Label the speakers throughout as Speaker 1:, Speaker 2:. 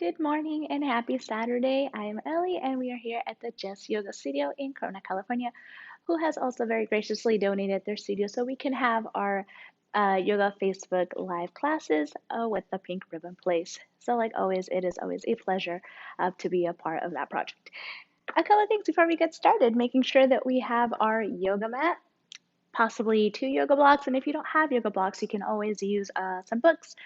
Speaker 1: Good morning and happy Saturday. I am Ellie, and we are here at the Just Yoga Studio in Corona, California, who has also very graciously donated their studio so we can have our yoga Facebook live classes with the pink ribbon place. So, like always, it is always a pleasure to be a part of that project. A couple of things before we get started, making sure that we have our yoga mat, possibly two yoga blocks, and if you don't have yoga blocks, you can always use some books,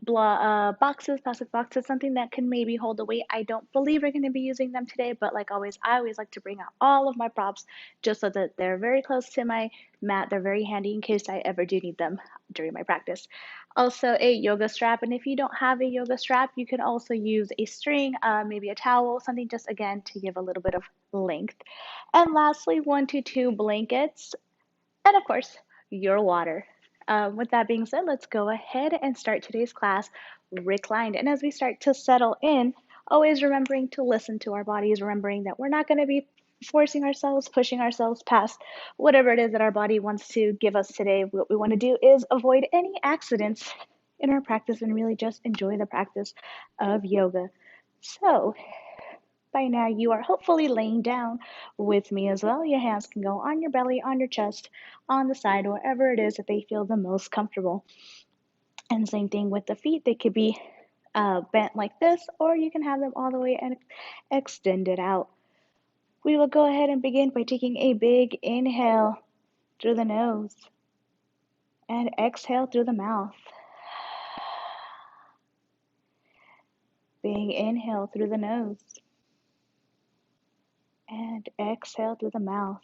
Speaker 1: boxes, plastic boxes, something that can maybe hold the weight. I don't believe we're going to be using them today, but like always, I always like to bring out all of my props just so that they're very close to my mat. They're very handy in case I ever do need them during my practice. Also, a yoga strap, and if you don't have a yoga strap, you can also use a string, maybe a towel, something just again to give a little bit of length. And lastly, 1 to 2 blankets, and of course, your water. With that being said, let's go ahead and start today's class reclined. And as we start to settle in, always remembering to listen to our bodies, remembering that we're not going to be forcing ourselves, pushing ourselves past whatever it is that our body wants to give us today. What we want to do is avoid any accidents in our practice and really just enjoy the practice of yoga. So, by now, you are hopefully laying down with me as well. Your hands can go on your belly, on your chest, on the side, wherever it is that they feel the most comfortable. And same thing with the feet. They could be bent like this, or you can have them all the way and extended out. We will go ahead and begin by taking a big inhale through the nose and exhale through the mouth. Big inhale through the nose and exhale through the mouth.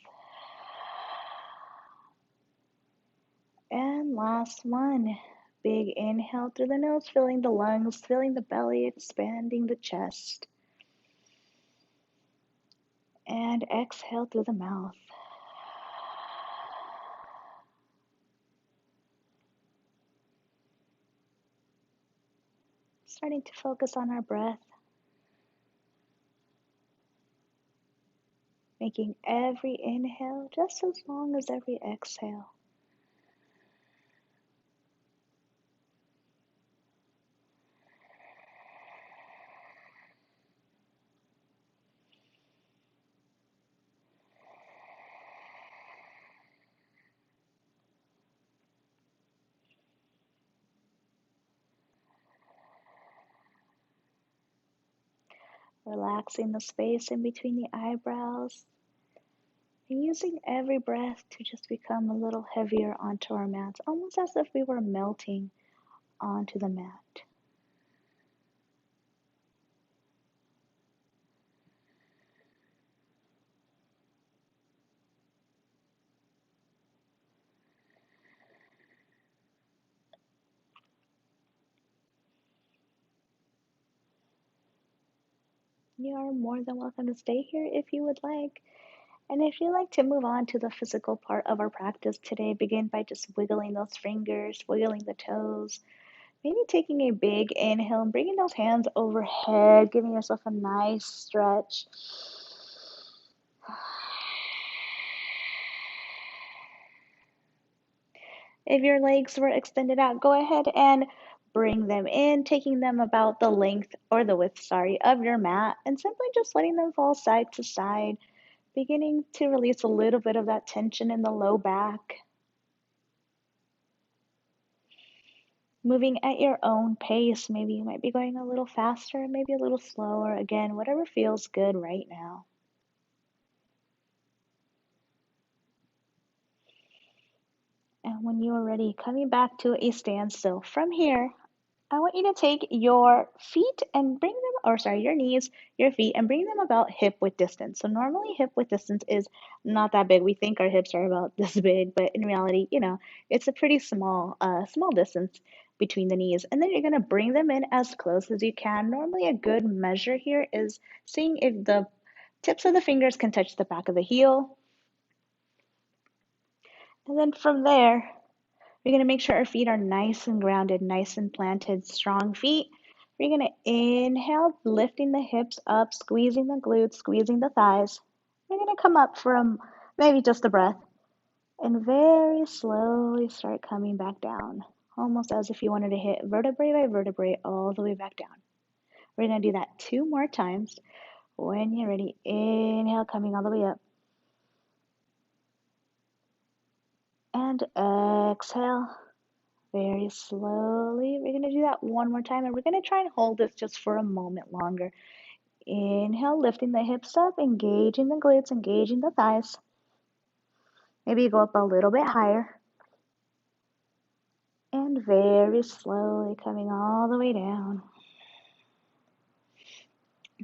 Speaker 1: And last one. Big inhale through the nose, filling the lungs, filling the belly, expanding the chest. And exhale through the mouth. Starting to focus on our breath. Making every inhale just as long as every exhale. Relaxing the space in between the eyebrows. And using every breath to just become a little heavier onto our mats, almost as if we were melting onto the mat. You are more than welcome to stay here if you would like. And if you'd like to move on to the physical part of our practice today, begin by just wiggling those fingers, wiggling the toes, maybe taking a big inhale and bringing those hands overhead, giving yourself a nice stretch. If your legs were extended out, go ahead and bring them in, taking them about the length or the width, of your mat, and simply just letting them fall side to side, beginning to release a little bit of that tension in the low back. Moving at your own pace. Maybe you might be going a little faster, maybe a little slower. Again, whatever feels good right now. And when you are ready, coming back to a standstill. From here, I want you to take your feet and bring them, or sorry, your knees, your feet, and bring them about hip width distance. So normally hip width distance is not that big. We think our hips are about this big, but in reality, it's a pretty small distance between the knees. And then you're gonna bring them in as close as you can. Normally a good measure here is seeing if the tips of the fingers can touch the back of the heel. And then from there, we're going to make sure our feet are nice and grounded, nice and planted, strong feet. We're going to inhale, lifting the hips up, squeezing the glutes, squeezing the thighs. We're going to come up from maybe just a breath and very slowly start coming back down, almost as if you wanted to hit vertebrae by vertebrae all the way back down. We're going to do that 2 more times. When you're ready, inhale, coming all the way up. And exhale, very slowly. We're going to do that 1 more time, and we're going to try and hold this just for a moment longer. Inhale, lifting the hips up, engaging the glutes, engaging the thighs. Maybe go up a little bit higher. And very slowly coming all the way down.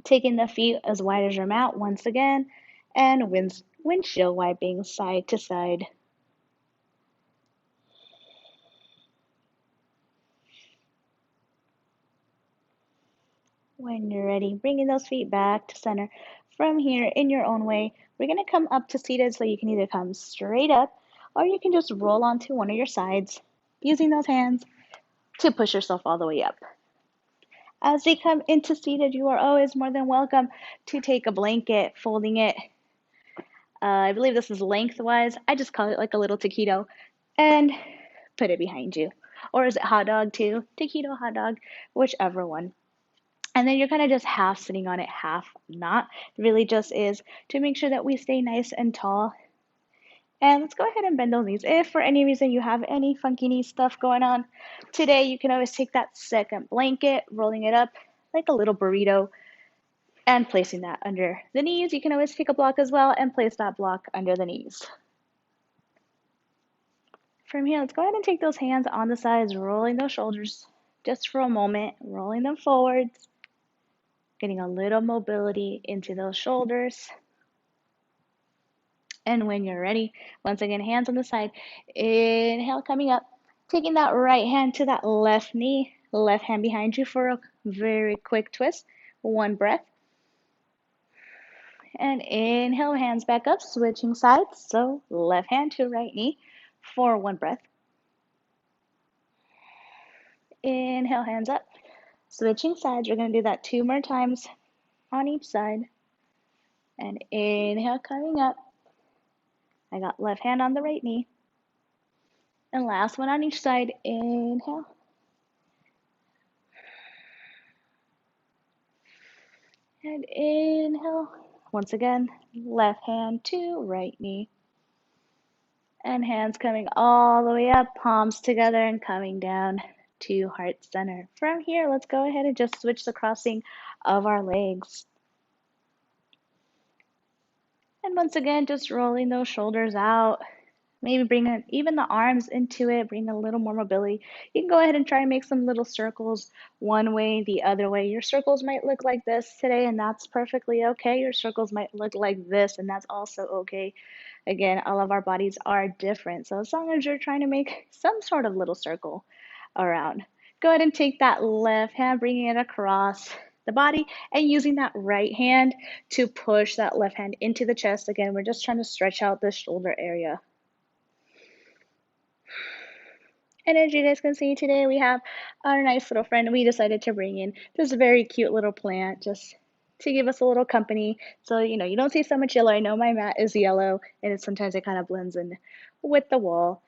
Speaker 1: Taking the feet as wide as your mat once again, and windshield wiping side to side. When you're ready, bringing those feet back to center. From here, in your own way, we're going to come up to seated, so you can either come straight up or you can just roll onto one of your sides, using those hands to push yourself all the way up. As we come into seated, you are always more than welcome to take a blanket, folding it. I believe this is lengthwise. I just call it like a little taquito, and put it behind you. Or is it hot dog too? Taquito, hot dog, whichever one. And then you're kind of just half sitting on it, half not. It really just is to make sure that we stay nice and tall. And let's go ahead and bend those knees. If for any reason you have any funky knee stuff going on today, you can always take that second blanket, rolling it up like a little burrito, and placing that under the knees. You can always take a block as well and place that block under the knees. From here, let's go ahead and take those hands on the sides, rolling those shoulders just for a moment, rolling them forwards, getting a little mobility into those shoulders. And when you're ready, once again, hands on the side, inhale, coming up, taking that right hand to that left knee, left hand behind you for a very quick twist, 1 breath. And inhale, hands back up, switching sides, so left hand to right knee for 1 breath. Inhale, hands up, switching sides. We're going to do that 2 more times on each side. And inhale, coming up. I got left hand on the right knee. And last one on each side. Inhale. And inhale. Once again, left hand to right knee. And hands coming all the way up, palms together and coming down to heart center. From here, let's go ahead and just switch the crossing of our legs. And once again, just rolling those shoulders out. Maybe bring even the arms into it, bring a little more mobility. You can go ahead and try and make some little circles one way, the other way. Your circles might look like this today, and that's perfectly okay. Your circles might look like this, and that's also okay. Again, all of our bodies are different. So as long as you're trying to make some sort of little circle around, go ahead and take that left hand, bringing it across the body, and using that right hand to push that left hand into the chest. Again, we're just trying to stretch out the shoulder area. And as you guys can see today, we have our nice little friend. We decided to bring in this very cute little plant just to give us a little company. So, you don't see so much yellow. I know my mat is yellow, and sometimes it kind of blends in with the wall.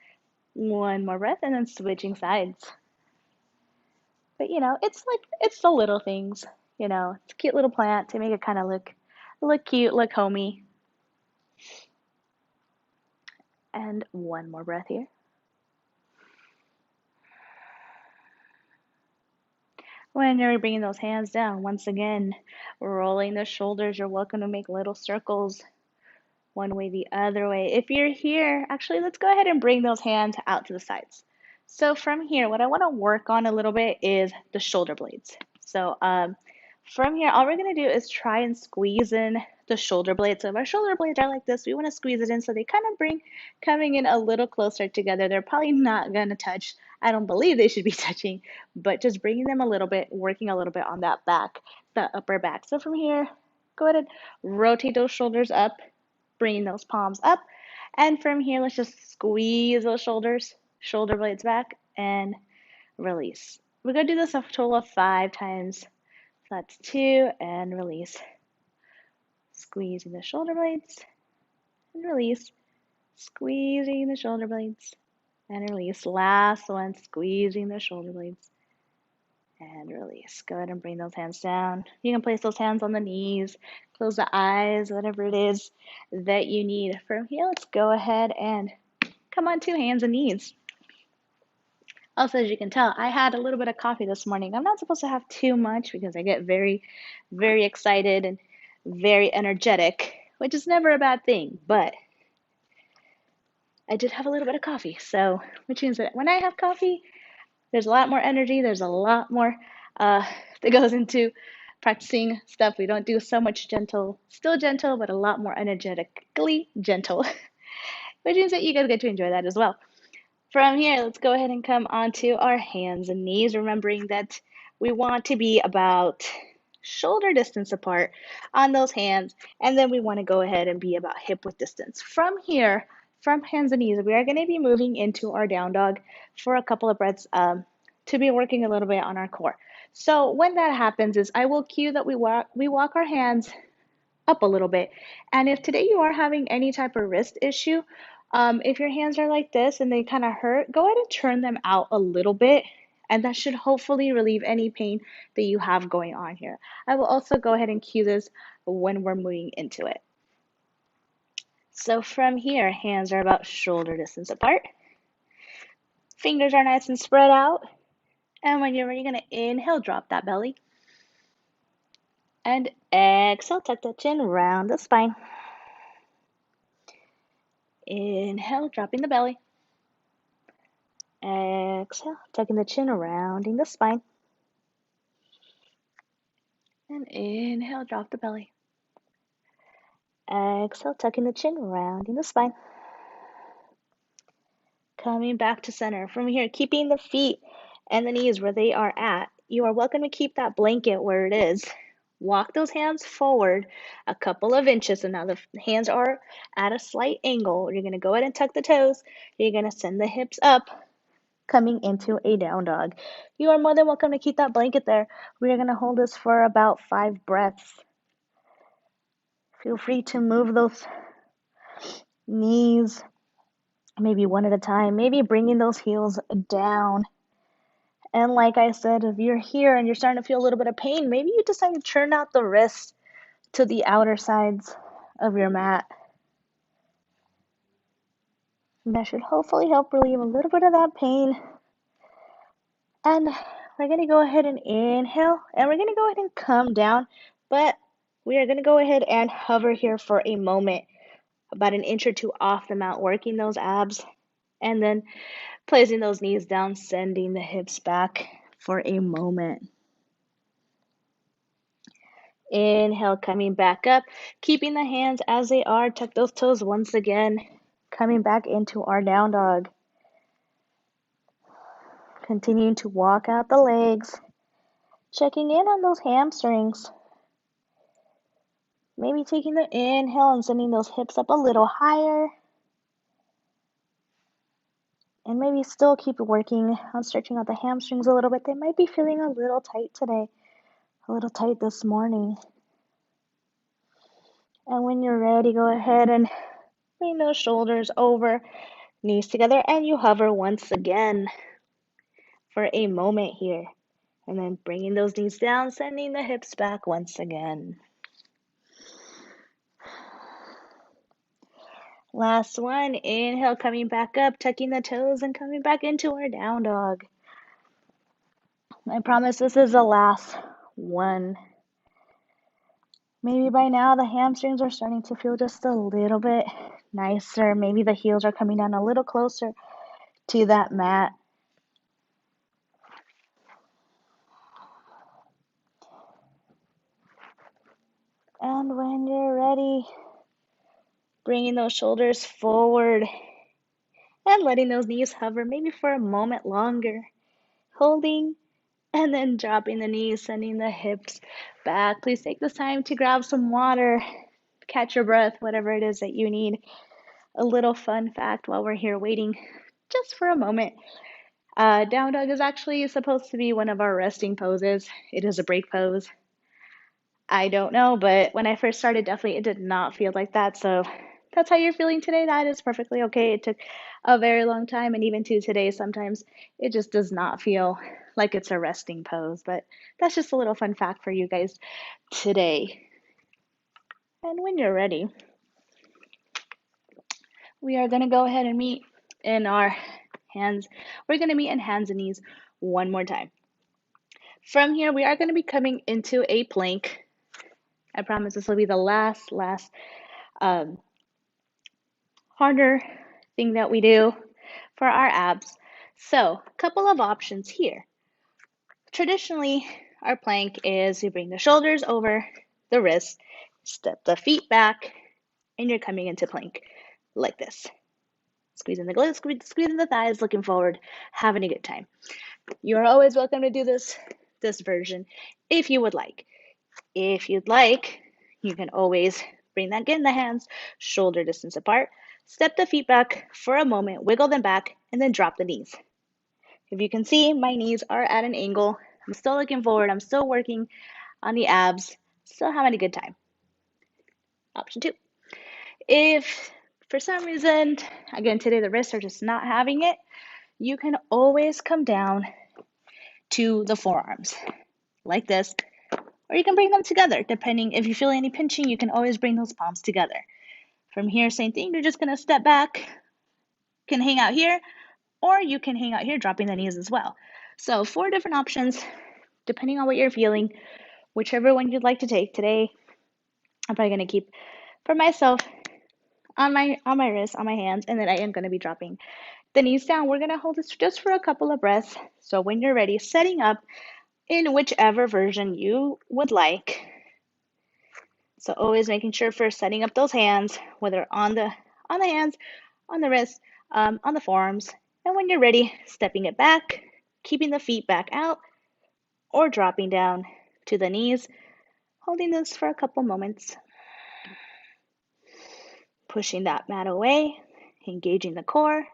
Speaker 1: 1 more breath, and then switching sides. But, it's the little things, it's a cute little plant to make it kind of look cute, look homey. And 1 more breath here. When you're bringing those hands down, once again, rolling the shoulders, you're welcome to make little circles one way, the other way. If you're here, actually, let's go ahead and bring those hands out to the sides. So from here, what I want to work on a little bit is the shoulder blades. So from here, all we're going to do is try and squeeze in the shoulder blades. So if our shoulder blades are like this, we want to squeeze it in so they kind of coming in a little closer together. They're probably not going to touch. I don't believe they should be touching, but just bringing them a little bit, working a little bit on that back, the upper back. So from here, go ahead and rotate those shoulders up, bringing those palms up. And from here, let's just squeeze those shoulder blades back, and release. We're going to do this a total of 5 times. So that's 2, and release. Squeezing the shoulder blades, and release. Squeezing the shoulder blades, and release. Last one, squeezing the shoulder blades, and release. Go ahead and bring those hands down. You can place those hands on the knees, close the eyes, whatever it is that you need. From here, let's go ahead and come on to hands and knees. Also, as you can tell, I had a little bit of coffee this morning. I'm not supposed to have too much because I get very, very excited and very energetic, which is never a bad thing, but I did have a little bit of coffee. So, which means that when I have coffee, there's a lot more energy. There's a lot more that goes into practicing stuff. We don't do so much gentle, still gentle, but a lot more energetically gentle, which means that you guys get to enjoy that as well. From here, let's go ahead and come onto our hands and knees, remembering that we want to be about shoulder distance apart on those hands, and then we want to go ahead and be about hip width distance. From here, from hands and knees, we are going to be moving into our down dog for a couple of breaths to be working a little bit on our core. So when that happens is I will cue that we walk our hands up a little bit. And if today you are having any type of wrist issue, if your hands are like this and they kind of hurt, go ahead and turn them out a little bit. And that should hopefully relieve any pain that you have going on here. I will also go ahead and cue this when we're moving into it. So from here, hands are about shoulder distance apart. Fingers are nice and spread out. And when you're ready, you're going to inhale, drop that belly. And exhale, tuck that chin, round the spine. Inhale, dropping the belly. Exhale, tucking the chin, rounding the spine. And inhale, drop the belly. Exhale, tucking the chin, rounding the spine. Coming back to center. From here, keeping the feet and the knees where they are at. You are welcome to keep that blanket where it is. Walk those hands forward a couple of inches. And now the hands are at a slight angle. You're going to go ahead and tuck the toes. You're going to send the hips up, coming into a down dog. You are more than welcome to keep that blanket there. We are going to hold this for about 5 breaths. Feel free to move those knees, maybe one at a time, maybe bringing those heels down. And like I said, if you're here and you're starting to feel a little bit of pain, maybe you decide to turn out the wrists to the outer sides of your mat. And that should hopefully help relieve a little bit of that pain. And we're going to go ahead and inhale, and we're going to go ahead and come down, but we are going to go ahead and hover here for a moment, about an inch or two off the mat, working those abs, and then placing those knees down, sending the hips back for a moment. Inhale, coming back up, keeping the hands as they are, tuck those toes once again, coming back into our down dog. Continuing to walk out the legs, checking in on those hamstrings. Maybe taking the inhale and sending those hips up a little higher. And maybe still keep working on stretching out the hamstrings a little bit. They might be feeling a little tight today, a little tight this morning. And when you're ready, go ahead and bring those shoulders over, knees together, and you hover once again for a moment here. And then bringing those knees down, sending the hips back once again. Last one, inhale, coming back up, tucking the toes and coming back into our down dog. I promise this is the last one. Maybe by now the hamstrings are starting to feel just a little bit nicer. Maybe the heels are coming down a little closer to that mat. And when you're ready, bringing those shoulders forward and letting those knees hover maybe for a moment longer. Holding and then dropping the knees, sending the hips back. Please take this time to grab some water, catch your breath, whatever it is that you need. A little fun fact while we're here waiting just for a moment. Down dog is actually supposed to be one of our resting poses. It is a break pose. I don't know, but when I first started, definitely it did not feel like that. So that's how you're feeling today. That is perfectly okay. It took a very long time, and even to today, sometimes it just does not feel like it's a resting pose, but that's just a little fun fact for you guys today. And when you're ready, we are going to go ahead and meet in our hands. We're going to meet in hands and knees one more time. From here, we are going to be coming into a plank. I promise this will be the last um, harder thing that we do for our abs. So, a couple of options here. Traditionally, our plank is you bring the shoulders over the wrists, step the feet back, and you're coming into plank like this. Squeezing the glutes, squeezing the thighs, looking forward, having a good time. You are always welcome to do this version if you would like. If you'd like, you can always bring that in the hands, shoulder distance apart, step the feet back for a moment, wiggle them back, and then drop the knees. If you can see, my knees are at an angle. I'm still looking forward. I'm still working on the abs, still having a good time. Option 2. If for some reason, again, today the wrists are just not having it, you can always come down to the forearms like this, or you can bring them together depending. If you feel any pinching, you can always bring those palms together. From here, same thing, you're just going to step back, can hang out here, or you can hang out here dropping the knees as well. So 4 different options depending on what you're feeling, whichever one you'd like to take. Today I'm probably going to keep for myself on my wrists, on my hands, and then I am going to be dropping the knees down. We're going to hold this just for a couple of breaths. So when you're ready, setting up in whichever version you would like. So always making sure first setting up those hands, whether on the hands, on the wrists, on the forearms, and when you're ready, stepping it back, keeping the feet back out, or dropping down to the knees, holding this for a couple moments, pushing that mat away, engaging the core,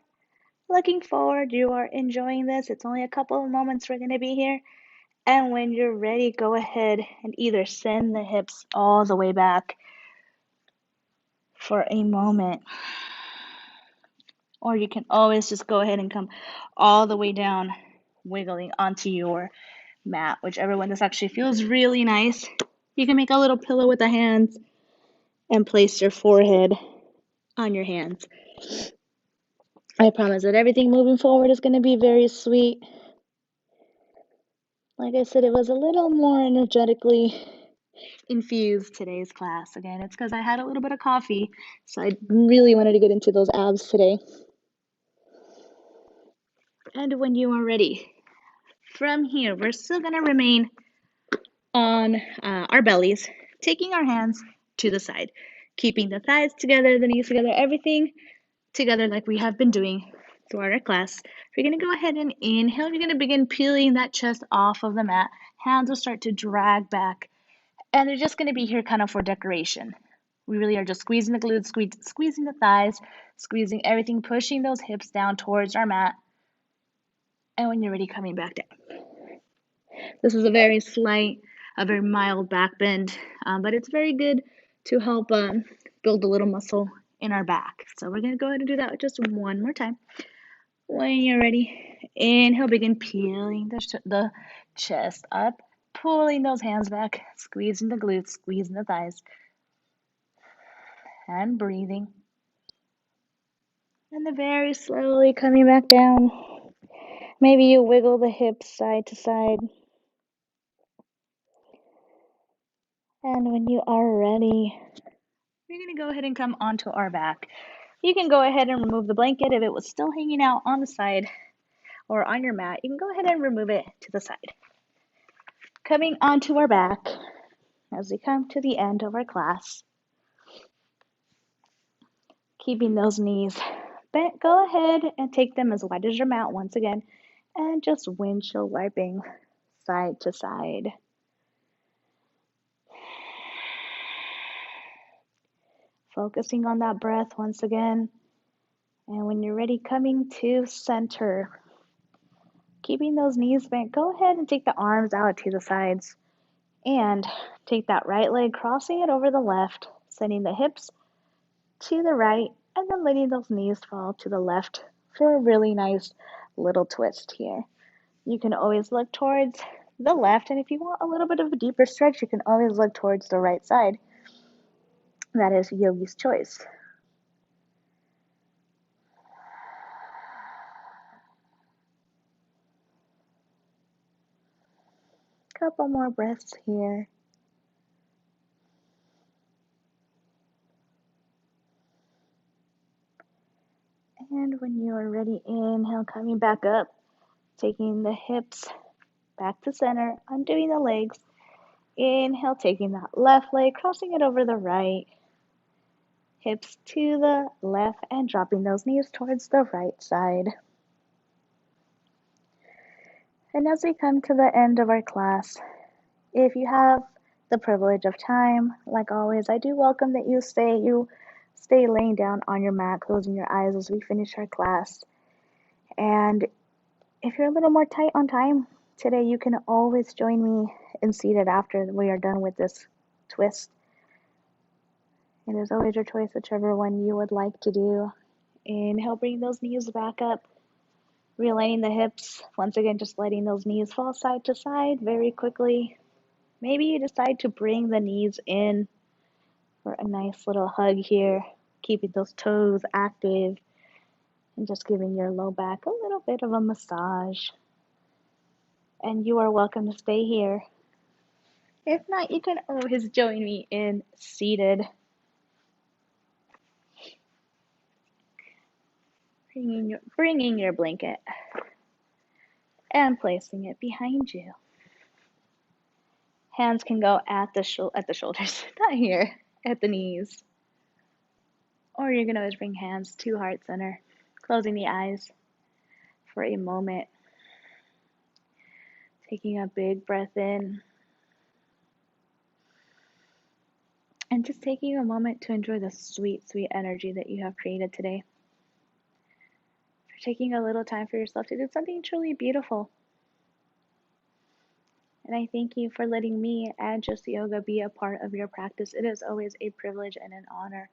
Speaker 1: looking forward. You are enjoying this. It's only a couple of moments we're going to be here. And when you're ready, go ahead and either send the hips all the way back for a moment, or you can always just go ahead and come all the way down, wiggling onto your mat, whichever one. This actually feels really nice. You can make a little pillow with the hands and place your forehead on your hands. I promise that everything moving forward is going to be very sweet. Like I said, it was a little more energetically infused today's class. Again, it's because I had a little bit of coffee, so I really wanted to get into those abs today. And when you are ready, from here, we're still going to remain on our bellies, taking our hands to the side, keeping the thighs together, the knees together, everything together like we have been doing throughout our class. We're going to go ahead and inhale. You're going to begin peeling that chest off of the mat. Hands will start to drag back, and they're just going to be here kind of for decoration. We really are just squeezing the glutes, squeezing the thighs, squeezing everything, pushing those hips down towards our mat. And when you're ready, coming back down. This is a very slight, a very mild back bend, but it's very good to help build a little muscle in our back. So we're going to go ahead and do that just one more time. When you're ready, inhale, begin peeling the chest up, pulling those hands back, squeezing the glutes, squeezing the thighs, and breathing. And then very slowly coming back down. Maybe you wiggle the hips side to side. And when you are ready, we're going to go ahead and come onto our back. You can go ahead and remove the blanket if it was still hanging out on the side or on your mat. You can go ahead and remove it to the side. Coming onto our back as we come to the end of our class. Keeping those knees bent, go ahead and take them as wide as your mat once again, and just windshield wiping side to side. Focusing on that breath once again. And when you're ready, coming to center. Keeping those knees bent, go ahead and take the arms out to the sides. And take that right leg, crossing it over the left, sending the hips to the right, and then letting those knees fall to the left for a really nice little twist here. You can always look towards the left, and if you want a little bit of a deeper stretch, you can always look towards the right side. That is yogi's choice. Couple more breaths here. And when you are ready, inhale, coming back up, taking the hips back to center, undoing the legs. Inhale, taking that left leg, crossing it over the right. Hips to the left and dropping those knees towards the right side. And as we come to the end of our class, if you have the privilege of time, like always, I do welcome that you stay laying down on your mat, closing your eyes as we finish our class. And if you're a little more tight on time today, you can always join me in seated after we are done with this twist. It is always your choice, whichever one you would like to do. Inhale, bring those knees back up, realigning the hips. Once again, just letting those knees fall side to side very quickly. Maybe you decide to bring the knees in for a nice little hug here, keeping those toes active and just giving your low back a little bit of a massage. And you are welcome to stay here. If not, you can always join me in seated. Bringing your blanket and placing it behind you. Hands can go at the shoulders, not here, at the knees. Or you can always bring hands to heart center, closing the eyes for a moment. Taking a big breath in. And just taking a moment to enjoy the sweet, sweet energy that you have created today. For taking a little time for yourself to do something truly beautiful. And I thank you for letting me and Just Yoga be a part of your practice. It is always a privilege and an honor.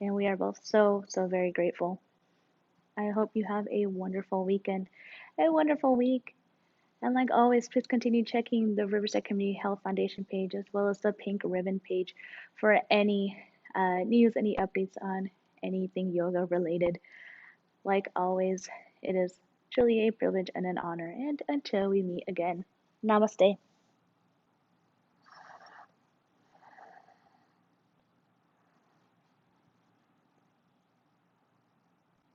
Speaker 1: And we are both so, so very grateful. I hope you have a wonderful weekend, a wonderful week. And like always, please continue checking the Riverside Community Health Foundation page as well as the Pink Ribbon page for any news, any updates on anything yoga related. Like always, it is truly a privilege and an honor. And until we meet again, namaste.